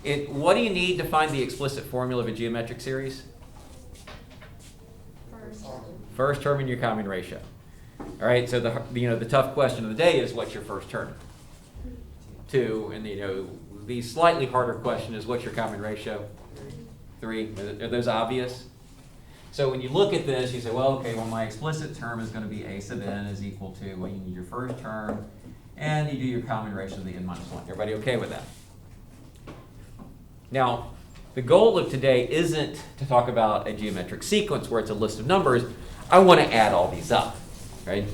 What do you need to find the explicit formula of a geometric series? First term in your common ratio. All right, so the tough question of the day is, what's your first term? 2, and the slightly harder question is, what's your common ratio? 3. Are those obvious? So when you look at this, you say, well, okay, well, my explicit term is going to be a sub n is equal to, well, you need your first term, and you do your common ratio of the n minus 1. Everybody okay with that? Now, the goal of today isn't to talk about a geometric sequence where it's a list of numbers. I want to add all these up, right?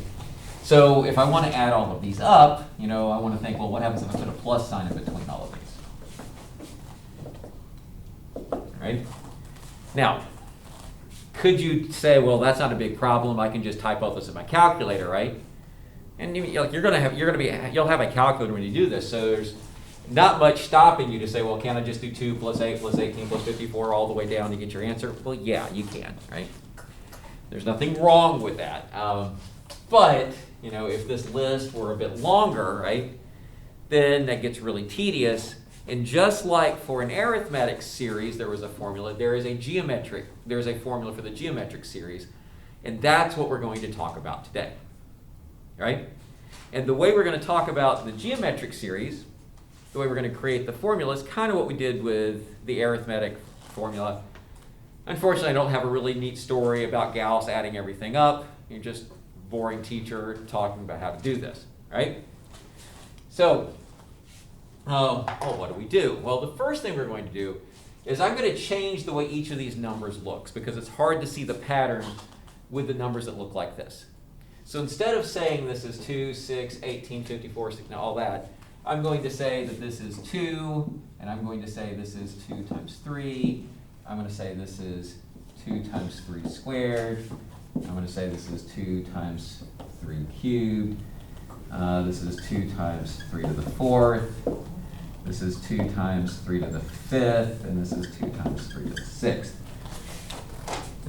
So if I want to add all of these up, I want to think, well, what happens if I put a plus sign in between all of these? Right? Now, could you say, well, that's not a big problem. I can just type all this in my calculator, right? And you'll have a calculator when you do this, so there's not much stopping you to say, well, can't I just do 2 plus 8 plus 18 plus 54 all the way down to get your answer? Well, yeah, you can, right? There's nothing wrong with that. But, if this list were a bit longer, right, then that gets really tedious. And just like for an arithmetic series, there was a formula, there's a formula for the geometric series. And that's what we're going to talk about today, right? And the way we're going to talk about the geometric series, the way we're going to create the formula, is kind of what we did with the arithmetic formula. Unfortunately, I don't have a really neat story about Gauss adding everything up. You're just a boring teacher talking about how to do this, right? So, what do we do? Well, the first thing we're going to do is I'm going to change the way each of these numbers looks, because it's hard to see the pattern with the numbers that look like this. So instead of saying this is 2, 6, 18, 54, 6, all that, I'm going to say that this is 2, and I'm going to say this is 2 times 3. I'm going to say this is 2 times 3 squared. I'm going to say this is 2 times 3 cubed. This is 2 times 3 to the 4th. This is 2 times 3 to the 5th. And this is 2 times 3 to the 6th.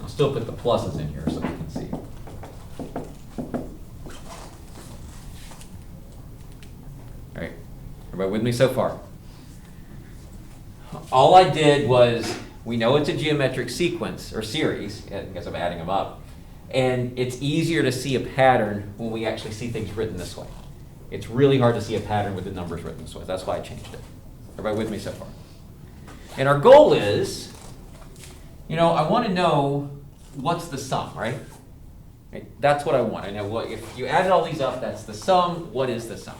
I'll still put the pluses in here so we can see. All right. Everybody with me so far? All I did was, we know it's a geometric sequence or series because I'm adding them up. And it's easier to see a pattern when we actually see things written this way. It's really hard to see a pattern with the numbers written this way. That's why I changed it. Everybody with me so far? And our goal is, I want to know what's the sum, right? That's what I want. I know if you added all these up, that's the sum. What is the sum?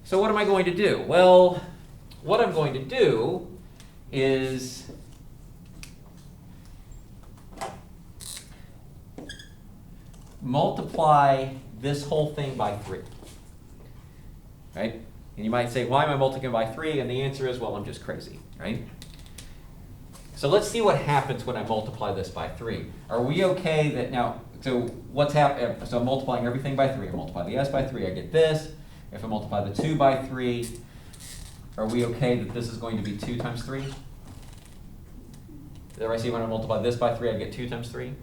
So what am I going to do? Well, what I'm going to do is multiply this whole thing by 3. Right? And you might say, why am I multiplying by 3? And the answer is, well, I'm just crazy, right? So let's see what happens when I multiply this by 3. Are we okay that now, so what's happening? So I'm multiplying everything by 3. I multiply the s by 3, I get this. If I multiply the 2 by 3, are we okay that this is going to be 2 times 3? There I see when I multiply this by 3, I get 2 times 3.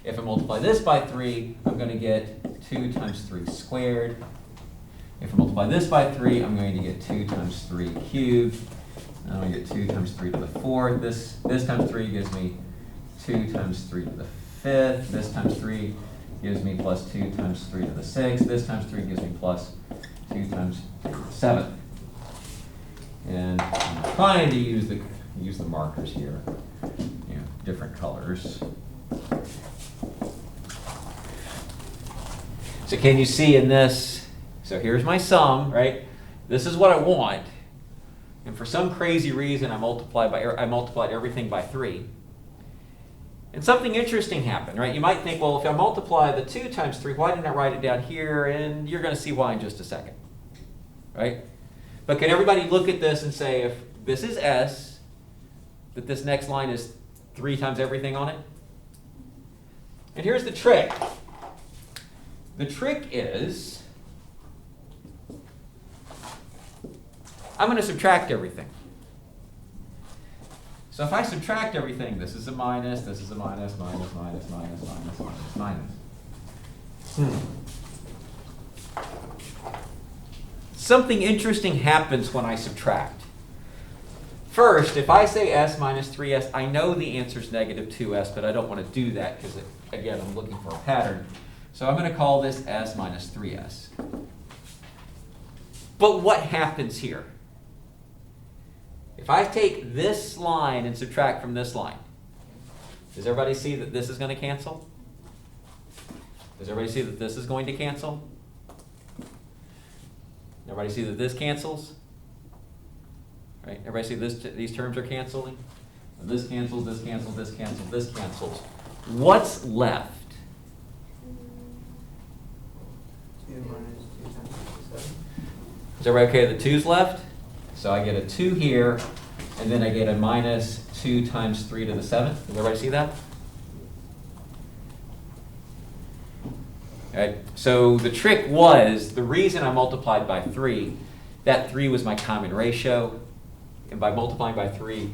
If I multiply this by 3, I'm going to get 2 times 3 squared. If I multiply this by 3, I'm going to get 2 times 3 cubed. And I'm going to get 2 times 3 to the 4th. This times 3 gives me 2 times 3 to the 5th. This times 3 gives me plus 2 times 3 to the 6th. This times 3 gives me plus 2 times 3 to the 7th. And I'm trying to use the markers here, different colors. So can you see in this? So here's my sum, right? This is what I want. And for some crazy reason, I multiplied everything by 3. And something interesting happened, right? You might think, well, if I multiply the 2 times 3, why didn't I write it down here? And you're going to see why in just a second, right? But can everybody look at this and say, if this is S, that this next line is 3 times everything on it? And here's the trick. The trick is, I'm going to subtract everything. So if I subtract everything, this is a minus, this is a minus, minus, minus, minus, minus, minus, minus. Something interesting happens when I subtract. First, if I say s minus 3s, I know the answer is negative 2s, but I don't want to do that because, again, I'm looking for a pattern. So I'm going to call this s minus 3s. But what happens here? If I take this line and subtract from this line, does everybody see that this is going to cancel? Does everybody see that this is going to cancel? Everybody see that this cancels? Right? Everybody see this? These terms are canceling? This cancels, this cancels, this cancels, this cancels. What's left? 2 minus 2 times 7. Is everybody okay with the 2's left? So I get a 2 here, and then I get a minus 2 times 3 to the 7th. Does everybody see that? Right. So the trick was, the reason I multiplied by 3, that 3 was my common ratio, and by multiplying by 3,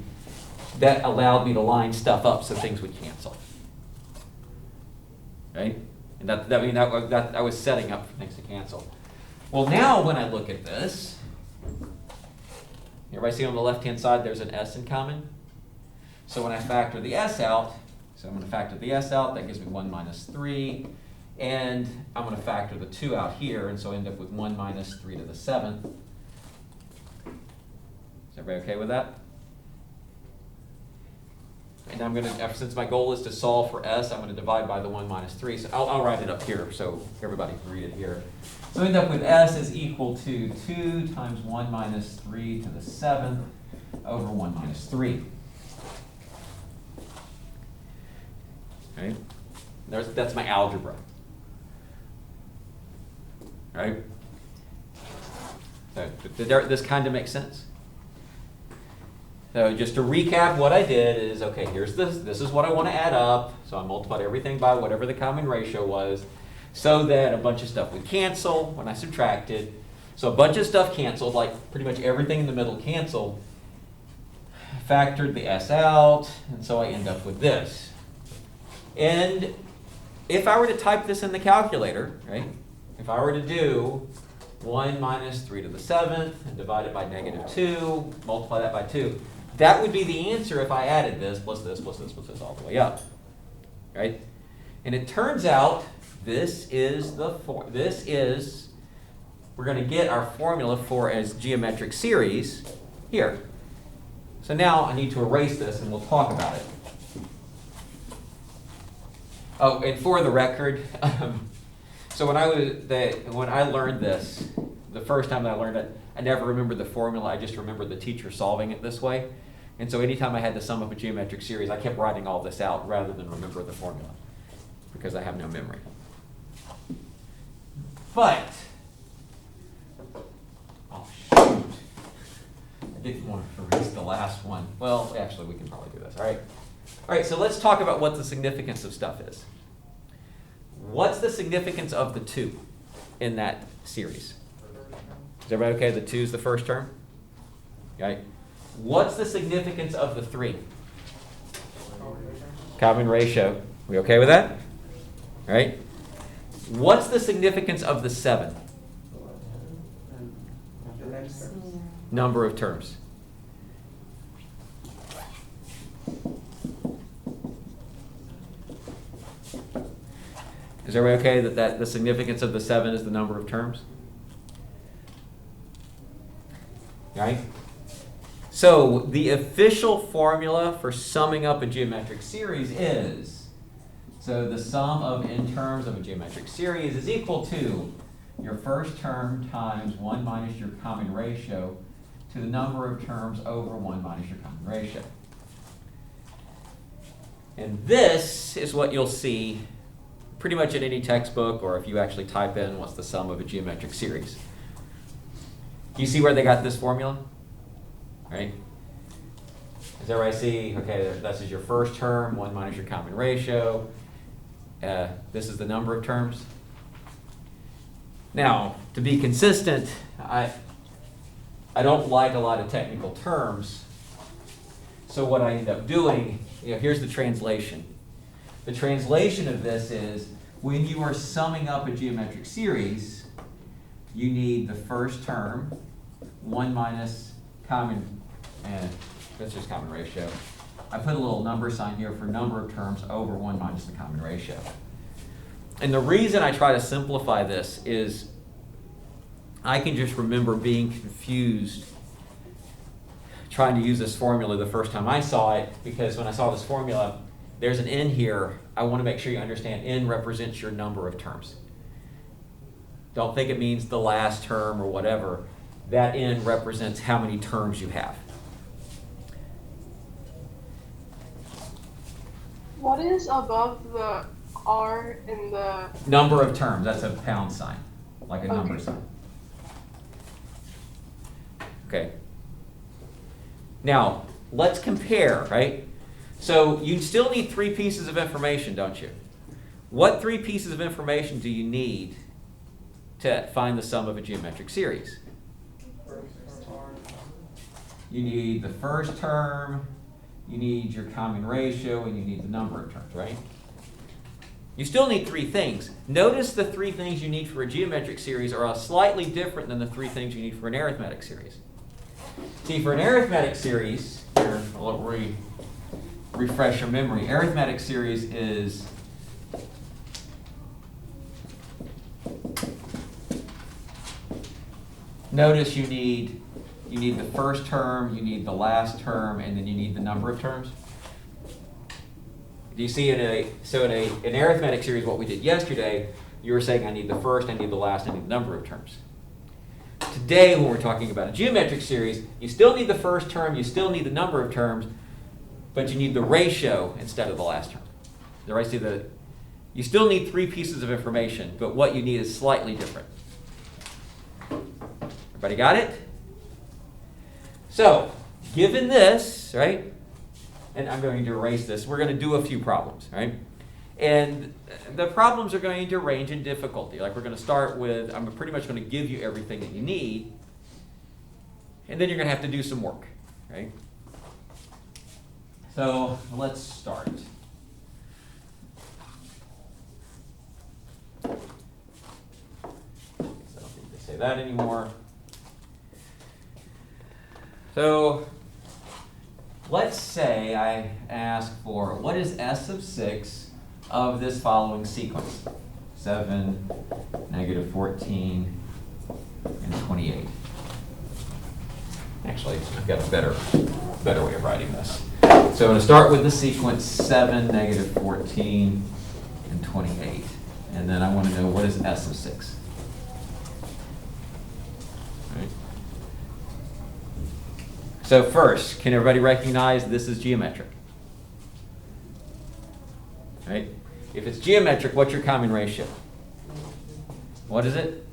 that allowed me to line stuff up so things would cancel. Right? And that I was setting up for things to cancel. Well, now when I look at this, everybody see on the left-hand side there's an s in common? So when I factor the s out, so I'm going to factor the s out, that gives me 1 minus 3. And I'm going to factor the 2 out here, and so I end up with 1 minus 3 to the 7th. Is everybody okay with that? And I'm going to, since my goal is to solve for s, I'm going to divide by the 1 minus 3. So I'll write it up here so everybody can read it here. So I end up with s is equal to 2 times 1 minus 3 to the 7th over 1 minus 3. Right? That's my algebra. Right? So this kind of makes sense. So just to recap, what I did is, okay, here's this. This is what I want to add up. So I multiplied everything by whatever the common ratio was, so that a bunch of stuff would cancel when I subtracted. So a bunch of stuff canceled, like pretty much everything in the middle canceled. Factored the s out, and so I end up with this. And if I were to type this in the calculator, right? If I were to do 1 minus 3 to the 7th and divide it by negative 2, multiply that by 2, that would be the answer if I added this plus this plus this plus this all the way up. Right? And it turns out this is we're going to get our formula for as geometric series here. So now I need to erase this and we'll talk about it. Oh, and for the record, so when I learned this, the first time that I learned it, I never remembered the formula. I just remembered the teacher solving it this way. And so anytime I had to sum up a geometric series, I kept writing all this out rather than remember the formula because I have no memory. But, oh shoot, I didn't want to erase the last one. Well, actually, we can probably do this. All right, so let's talk about what the significance of stuff is. What's the significance of the 2 in that series? Is everybody okay? The 2 is the first term? Right. What's the significance of the 3? Common ratio. We okay with that? All right. What's the significance of the 7? Number of terms. Is everybody okay that the significance of the 7 is the number of terms? Right? So the official formula for summing up a geometric series is, so the sum of n terms of a geometric series is equal to your first term times 1 minus your common ratio to the number of terms over 1 minus your common ratio. And this is what you'll see pretty much in any textbook, or if you actually type in what's the sum of a geometric series. Do you see where they got this formula? Right? Does everybody see? Okay, this is your first term, 1 minus your common ratio. This is the number of terms. Now, to be consistent, I don't like a lot of technical terms. So what I end up doing, here's the translation. The translation of this is, when you are summing up a geometric series, you need the first term, 1 minus common That's just common ratio. I put a little number sign here for number of terms over 1 minus the common ratio. And the reason I try to simplify this is I can just remember being confused trying to use this formula the first time I saw it, because when I saw this formula, there's an n here. I want to make sure you understand n represents your number of terms. Don't think it means the last term or whatever. That n represents how many terms you have. What is above the R in the... Number of terms, that's a pound sign, like a number Okay. sign. Okay. Now, let's compare, right? So you still need 3 pieces of information, don't you? What 3 pieces of information do you need to find the sum of a geometric series? You need the first term, you need your common ratio, and you need the number of terms, right? You still need 3 things. Notice the 3 things you need for a geometric series are slightly different than the 3 things you need for an arithmetic series. See, for an arithmetic series, here, I'll refresh your memory. Arithmetic series is notice you need the first term, you need the last term, and then you need the number of terms. Do you see in an arithmetic series what we did yesterday, you were saying I need the first, I need the last, I need the number of terms. Today, when we're talking about a geometric series, you still need the first term, you still need the number of terms, but you need the ratio instead of the last term. You still need 3 pieces of information, but what you need is slightly different. Everybody got it? So, given this, right, and I'm going to erase this, we're going to do a few problems, right? And the problems are going to range in difficulty. Like we're going to start with, I'm pretty much going to give you everything that you need, and then you're going to have to do some work, right? So let's start. I don't need to say that anymore. So let's say I ask for what is S of 6 of this following sequence: 7, negative 14, and 28. Actually, I've got a better way of writing this. So I'm going to start with the sequence 7, negative 14, and 28. And then I want to know what is S of 6. Right. So first, can everybody recognize this is geometric? Right? If it's geometric, what's your common ratio? What is it?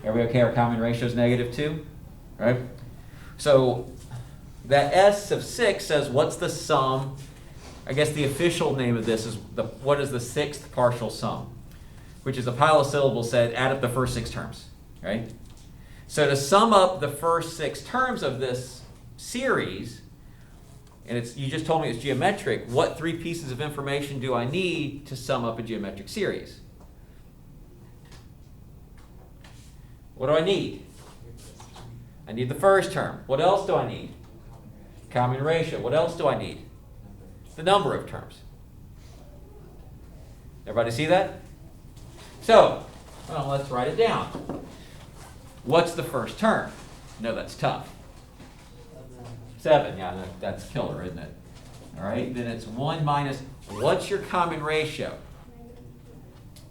Everybody okay? Our common ratio is negative 2, right? So that S of 6 says what's the sum? I guess the official name of this is what is the 6th partial sum, which is a pile of syllables said add up the first 6 terms, right? So to sum up the first 6 terms of this series, and you just told me it's geometric, what 3 pieces of information do I need to sum up a geometric series? What do I need? I need the first term. What else do I need? Common ratio. What else do I need? The number of terms. Everybody see that? So, well, let's write it down. What's the first term? No, that's tough. 7, yeah, that's killer, isn't it? All right, then it's 1 minus, what's your common ratio?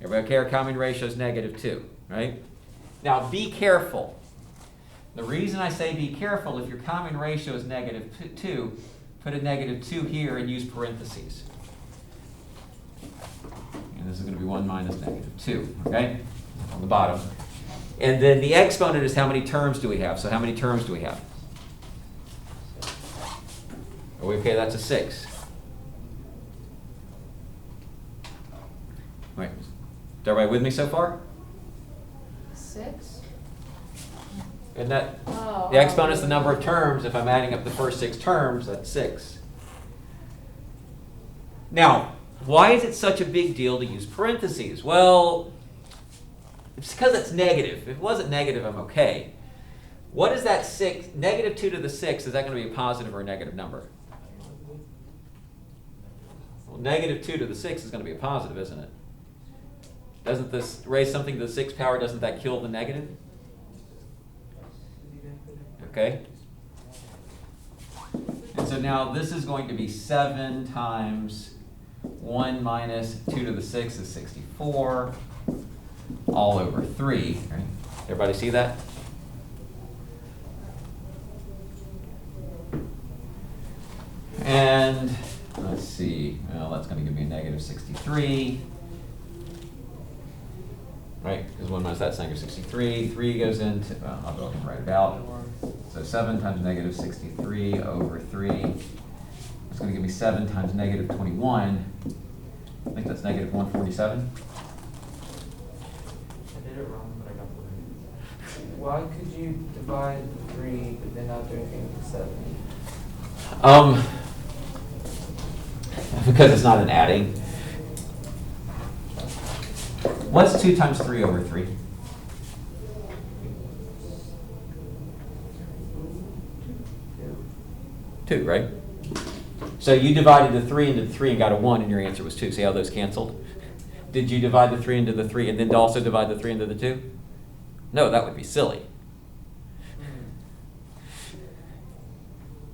Everybody okay? Our common ratio is negative 2, right? Now, be careful. The reason I say be careful, if your common ratio is negative 2, put a negative 2 here and use parentheses. And this is going to be 1 minus negative 2, okay? On the bottom. And then the exponent is how many terms do we have? So how many terms do we have? Are we okay? That's a 6. Wait, is everybody with me so far? 6? Isn't that, Oh, the exponent is the number of terms. If I'm adding up the first 6 terms, that's 6. Now, why is it such a big deal to use parentheses? Well, it's because it's negative. If it wasn't negative, I'm okay. What is that 6? Negative 2 to the 6, is that going to be a positive or a negative number? Well, negative 2 to the 6 is going to be a positive, isn't it? Doesn't this raise something to the 6th power, doesn't that kill the negative? Okay. And so now this is going to be 7 times 1 minus 2 to the 6 is 64, all over 3. Right? Everybody see that? And let's see, well, that's going to give me a negative 63. Right, because 1 minus that's negative 63. 3 goes into, well, I'll go ahead and write it out. So 7 times negative 63 over 3. It's going to give me 7 times negative 21. I think that's negative 147. I did it wrong, but I got the right. Why could you divide the 3 but then not do anything with the 7? Because it's not an adding. What's 2 times 3 over 3? 2, right? So you divided the 3 into the 3 and got a 1, and your answer was 2. See how those canceled? Did you divide the 3 into the 3 and then also divide the 3 into the 2? No, that would be silly.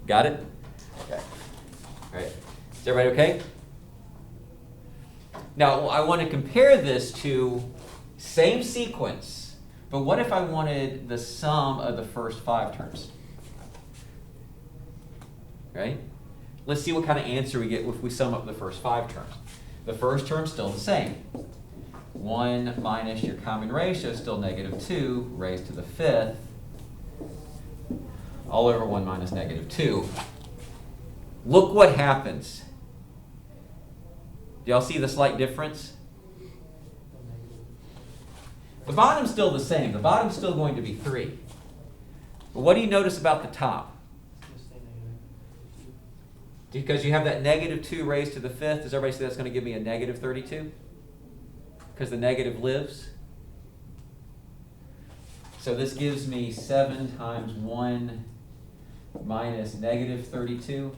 Got it? Okay. All right. Is everybody okay? Now, I want to compare this to same sequence, but what if I wanted the sum of the first 5 terms? Right? Let's see what kind of answer we get if we sum up the first 5 terms. The first term's still the same. 1 minus your common ratio is still negative 2 raised to the 5th, all over 1 minus negative 2. Look what happens. Do y'all see the slight difference? The bottom's still the same. The bottom's still going to be 3. But what do you notice about the top? Because you have that negative 2 raised to the 5th, does everybody see that's going to give me a negative 32? Because the negative lives. So this gives me 7 times 1 minus negative 32,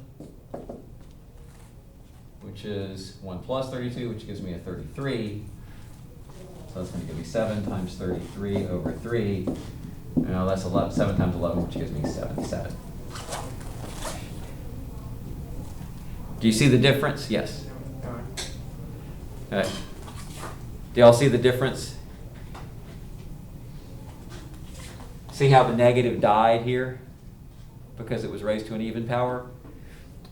which is 1 plus 32, which gives me a 33. So that's going to give me 7 times 33 over 3. Now that's 11, 7 times 11, which gives me 77. Do you see the difference? Yes. All right. Do y'all see the difference? See how the negative died here because it was raised to an even power,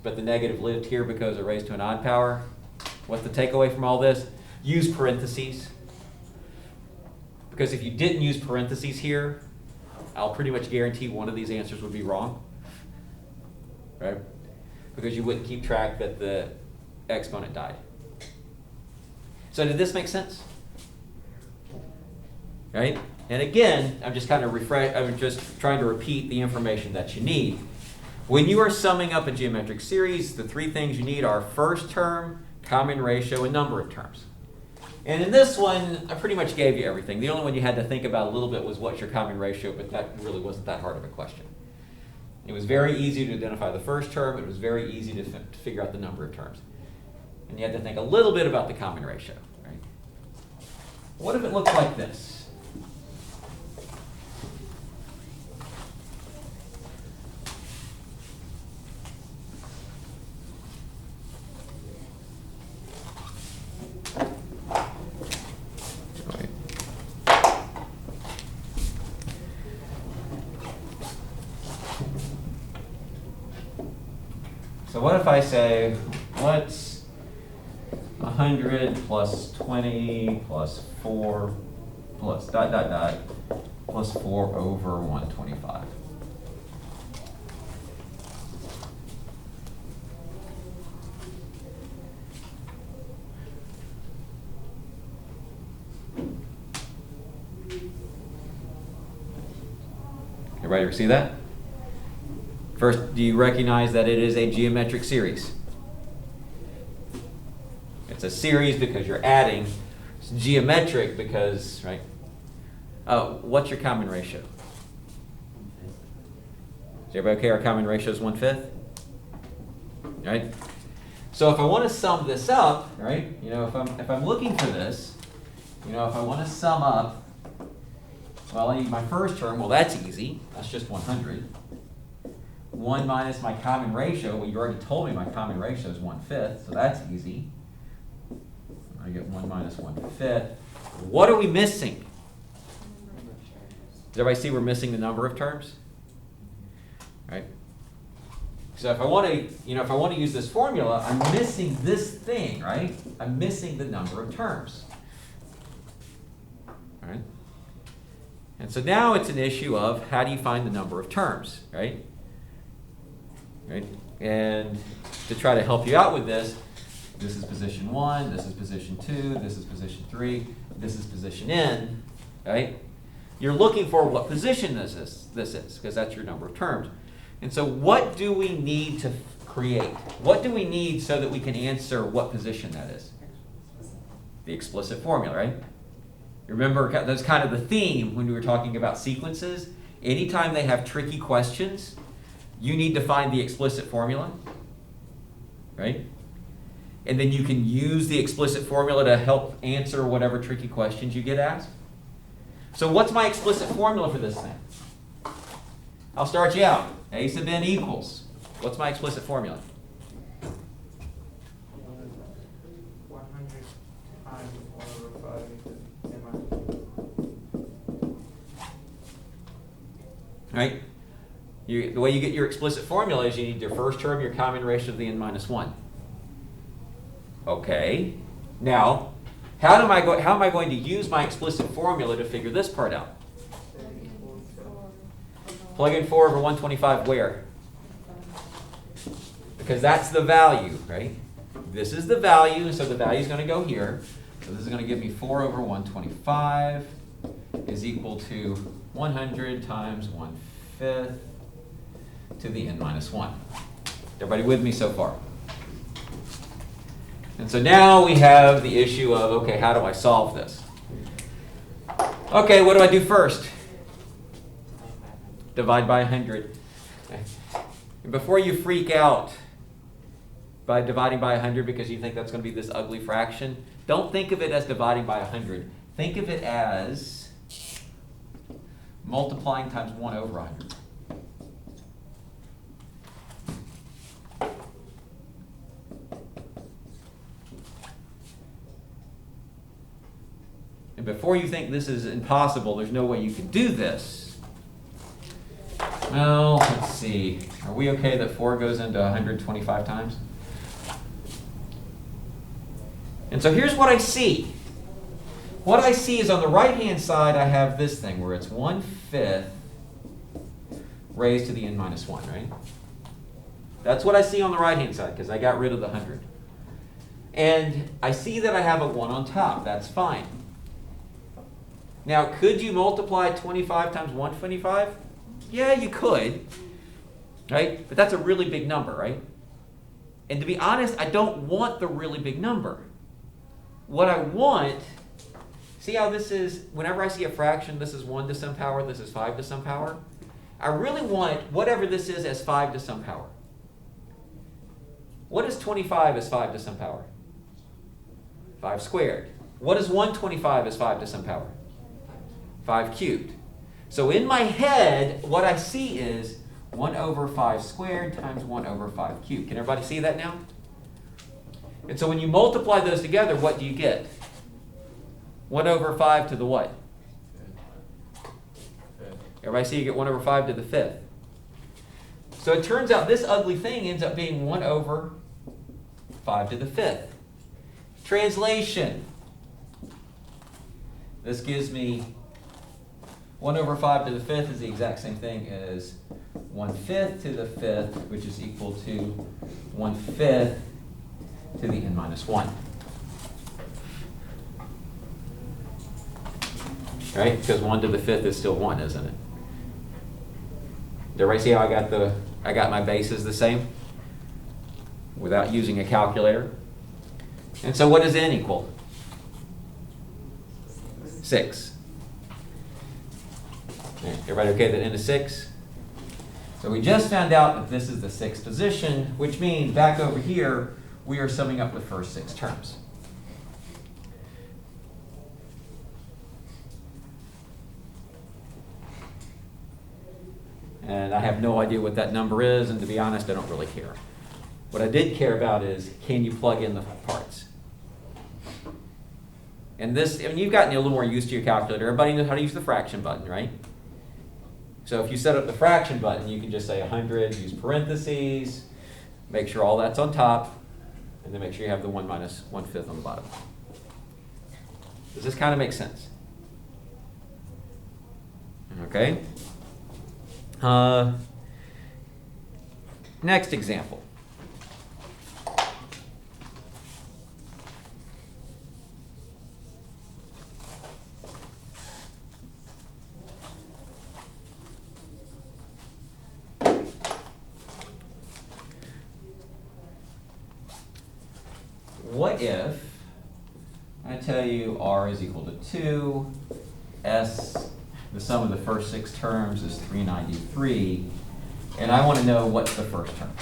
but the negative lived here because it raised to an odd power? What's the takeaway from all this? Use parentheses. Because if you didn't use parentheses here, I'll pretty much guarantee one of these answers would be wrong. Right? Because you wouldn't keep track that the exponent died. So did this make sense? Right? And again, I'm just trying to repeat the information that you need. When you are summing up a geometric series, the 3 things you need are first term, common ratio, and number of terms. And in this one, I pretty much gave you everything. The only one you had to think about a little bit was what's your common ratio, but that really wasn't that hard of a question. It was very easy to identify the first term. It was very easy to figure out the number of terms. And you had to think a little bit about the common ratio. Right? What if it looked like this? So what if I say, what's 100 plus 20 plus 4 plus ... plus 4 over 125? Everybody ever see that? First, do you recognize that it is a geometric series? It's a series because you're adding. It's geometric because, right? What's your common ratio? Is everybody okay? Our common ratio is 1/5. Right? So if I want to sum this up, right? If I'm looking for this, if I want to sum up, well, I need my first term. Well, that's easy. That's just 100. 1 minus my common ratio. Well, you already told me my common ratio is 1/5, so that's easy. I get 1 minus 1/5. What are we missing? Does everybody see we're missing the number of terms? Right? So if I want to use this formula, I'm missing this thing, right? I'm missing the number of terms. All right? And so now it's an issue of how do you find the number of terms, right? Right? And to try to help you out with this is position 1, this is position 2, this is position 3, this is position n, right? You're looking for what position this is, because that's your number of terms. And so what do we need to create? What do we need so that we can answer what position that is? The explicit formula, right? Remember, that's kind of the theme when we were talking about sequences. Anytime they have tricky questions, you need to find the explicit formula, right? And then you can use the explicit formula to help answer whatever tricky questions you get asked. So what's my explicit formula for this thing? I'll start you out. A sub n equals. What's my explicit formula? 100 times 1/5 equals n minus 1. Right? The way you get your explicit formula is you need your first term, your common ratio of the n minus 1. Okay. Now, how am I going to use my explicit formula to figure this part out? Plug in 4 over 125 where? Because that's the value, right? This is the value, so the value is going to go here. So this is going to give me 4 over 125 is equal to 100 times 1/5 to the n minus 1. Everybody with me so far? And so now we have the issue of, okay, how do I solve this? Okay, what do I do first? Divide by 100. And before you freak out by dividing by 100 because you think that's going to be this ugly fraction, don't think of it as dividing by 100. Think of it as multiplying times 1 over 100. And before you think this is impossible, there's no way you can do this. Well, let's see. Are we okay that 4 goes into 125 times? And so here's what I see. What I see is on the right-hand side, I have this thing where it's 1/5 raised to the n minus 1, right? That's what I see on the right-hand side because I got rid of the 100. And I see that I have a 1 on top. That's fine. Now, could you multiply 25 times 125? Yeah, you could, right? But that's a really big number, right? And to be honest, I don't want the really big number. What I want, see how this is, whenever I see a fraction, this is 1 to some power, this is 5 to some power. I really want whatever this is as 5 to some power. What is 25 as 5 to some power? 5 squared. What is 125 as 5 to some power? 5 cubed. So in my head, what I see is 1 over 5 squared times 1 over 5 cubed. Can everybody see that now? And so when you multiply those together, what do you get? 1 over 5 to the what? Everybody see you get 1 over 5 to the 5th. So it turns out this ugly thing ends up being 1 over 5 to the 5th. Translation. This gives me 1 over 5 to the 5th is the exact same thing as 1/5 to the 5th, which is equal to 1/5 to the n minus 1. Right? Because 1 to the 5th is still 1, isn't it? Did everybody see how I got my bases the same? Without using a calculator. And so what does n equal? 6. Everybody okay that n is 6? So we just found out that this is the sixth position, which means back over here, we are summing up the first six terms. And I have no idea what that number is, and to be honest, I don't really care. What I did care about is, can you plug in the parts? And this, I mean, you've gotten a little more used to your calculator. Everybody knows how to use the fraction button, right? So if you set up the fraction button, you can just say 100, use parentheses, make sure all that's on top, and then make sure you have the 1 minus 1/5 on the bottom. Does this kind of make sense? Okay. Next example. What if I tell you R is equal to 2, S, the sum of the first six terms is 393, and I want to know what's the first term.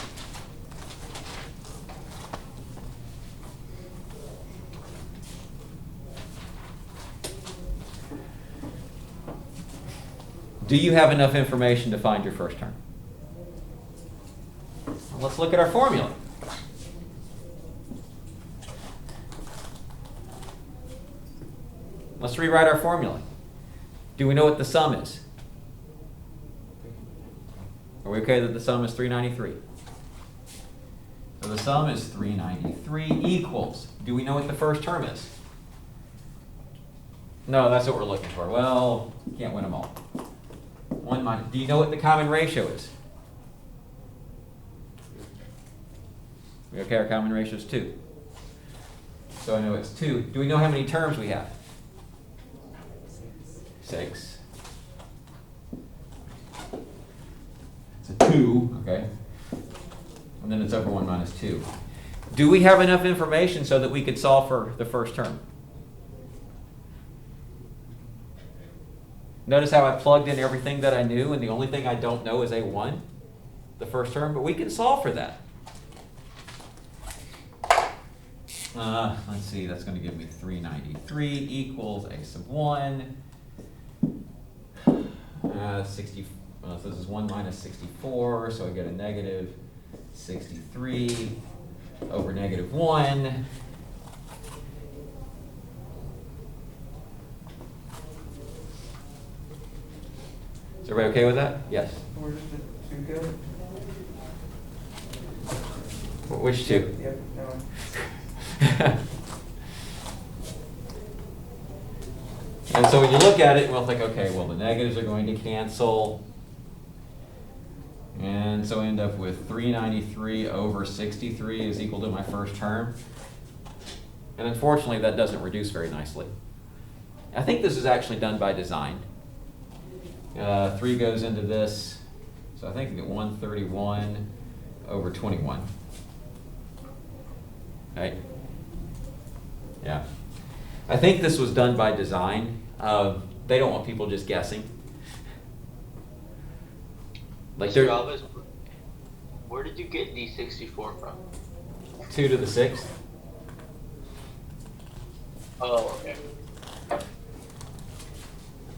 Do you have enough information to find your first term? Well, let's look at our formula. Let's rewrite our formula. Do we know what the sum is? Are we okay that the sum is 393? So the sum is 393 equals. Do we know what the first term is? No, that's what we're looking for. Well, can't win them all. 1 minus. Do you know what the common ratio is? We okay, our common ratio is 2. So I know it's 2. Do we know how many terms we have? 6. It's a 2, okay? And then it's over 1 minus 2. Do we have enough information so that we could solve for the first term? Notice how I plugged in everything that I knew, and the only thing I don't know is A1, the first term, but we can solve for that. Let's see, that's going to give me 393 equals A sub 1. 60, so this is 1 minus 64, so I get a negative 63 over negative 1. Is everybody okay with that? Yes. Where did the 2 go? Which 2? Yep, no. And so when you look at it, we'll think, okay, well, the negatives are going to cancel. And so I end up with 393 over 63 is equal to my first term. And unfortunately, that doesn't reduce very nicely. I think this is actually done by design. 3 goes into this. So I think I get 131 over 21. Right? Yeah. I think this was done by design. They don't want people just guessing. Like Mr. Alves, where did you get D64 from? 2 to the 6th. Oh, okay.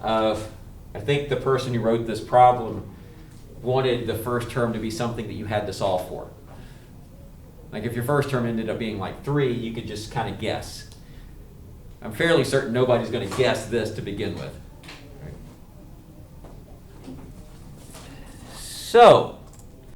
I think the person who wrote this problem wanted the first term to be something that you had to solve for. Like if your first term ended up being like 3, you could just kind of guess. I'm fairly certain nobody's going to guess this to begin with. So,